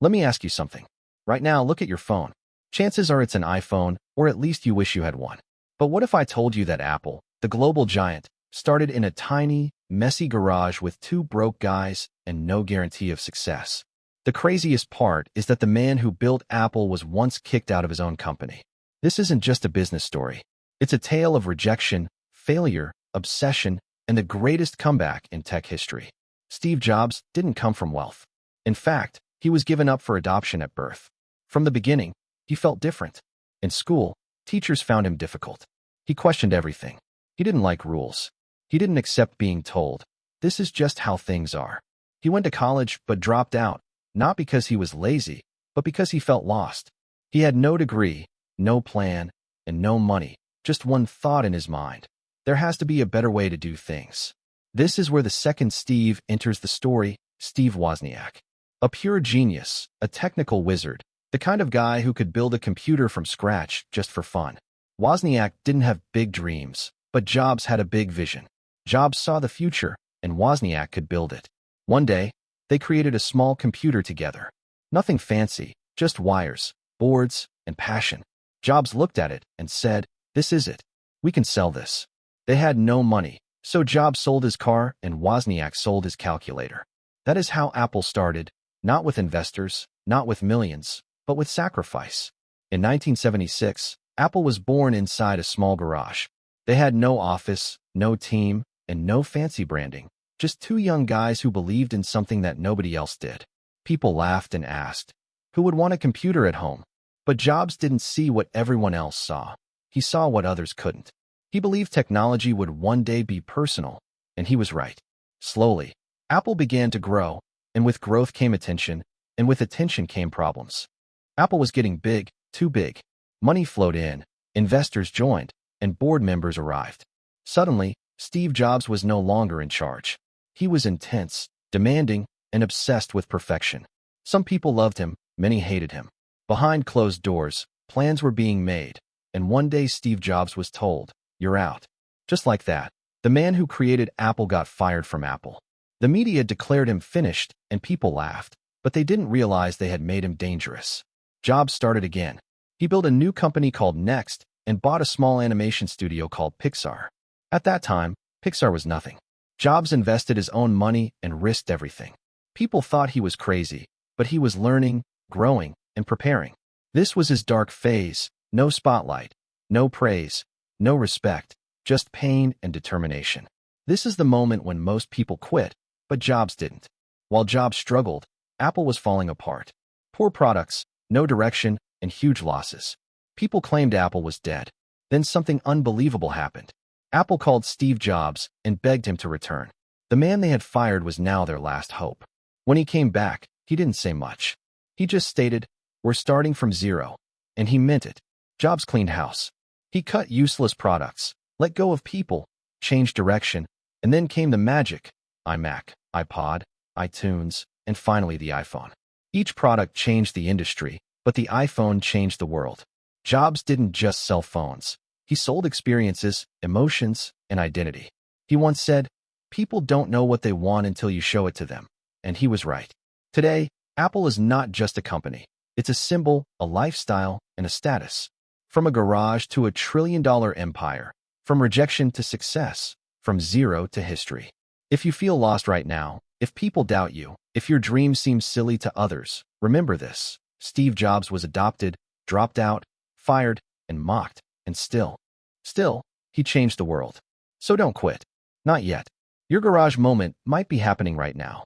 Let me ask you something. Right now, look at your phone. Chances are it's an iPhone, or at least you wish you had one. But what if I told you that Apple, the global giant, started in a tiny, messy garage with two broke guys and no guarantee of success? The craziest part is that the man who built Apple was once kicked out of his own company. This isn't just a business story. It's a tale of rejection, failure, obsession, and the greatest comeback in tech history. Steve Jobs didn't come from wealth. In fact, he was given up for adoption at birth. From the beginning, he felt different. In school, teachers found him difficult. He questioned everything. He didn't like rules. He didn't accept being told, "This is just how things are." He went to college but dropped out, not because he was lazy, but because he felt lost. He had no degree, no plan, and no money, just one thought in his mind. There has to be a better way to do things. This is where the second Steve enters the story, Steve Wozniak. A pure genius, a technical wizard, the kind of guy who could build a computer from scratch just for fun. Wozniak didn't have big dreams, but Jobs had a big vision. Jobs saw the future, and Wozniak could build it. One day, they created a small computer together. Nothing fancy, just wires, boards, and passion. Jobs looked at it and said, "This is it. We can sell this." They had no money, so Jobs sold his car and Wozniak sold his calculator. That is how Apple started, not with investors, not with millions, but with sacrifice. In 1976, Apple was born inside a small garage. They had no office, no team, and no fancy branding. Just two young guys who believed in something that nobody else did. People laughed and asked, who would want a computer at home? But Jobs didn't see what everyone else saw. He saw what others couldn't. He believed technology would one day be personal, and he was right. Slowly, Apple began to grow, and with growth came attention, and with attention came problems. Apple was getting big, too big. Money flowed in, investors joined, and board members arrived. Suddenly, Steve Jobs was no longer in charge. He was intense, demanding, and obsessed with perfection. Some people loved him, many hated him. Behind closed doors, plans were being made, and one day Steve Jobs was told, "You're out." Just like that, the man who created Apple got fired from Apple. The media declared him finished, and people laughed, but they didn't realize they had made him dangerous. Jobs started again. He built a new company called Next and bought a small animation studio called Pixar. At that time, Pixar was nothing. Jobs invested his own money and risked everything. People thought he was crazy, but he was learning, growing, and preparing. This was his dark phase. No spotlight, no praise, no respect, just pain and determination. This is the moment when most people quit, but Jobs didn't. While Jobs struggled, Apple was falling apart. Poor products, no direction, and huge losses. People claimed Apple was dead. Then something unbelievable happened. Apple called Steve Jobs and begged him to return. The man they had fired was now their last hope. When he came back, he didn't say much. He just stated, "We're starting from zero." And he meant it. Jobs cleaned house. He cut useless products, let go of people, changed direction, and then came the magic: iMac, iPod, iTunes, and finally the iPhone. Each product changed the industry, but the iPhone changed the world. Jobs didn't just sell phones. He sold experiences, emotions, and identity. He once said, "People don't know what they want until you show it to them." And he was right. Today, Apple is not just a company. It's a symbol, a lifestyle, and a status. From a garage to a trillion-dollar empire. From rejection to success. From zero to history. If you feel lost right now, if people doubt you, if your dreams seem silly to others, remember this: Steve Jobs was adopted, dropped out, fired, and mocked, and still, he changed the world. So don't quit. Not yet. Your garage moment might be happening right now.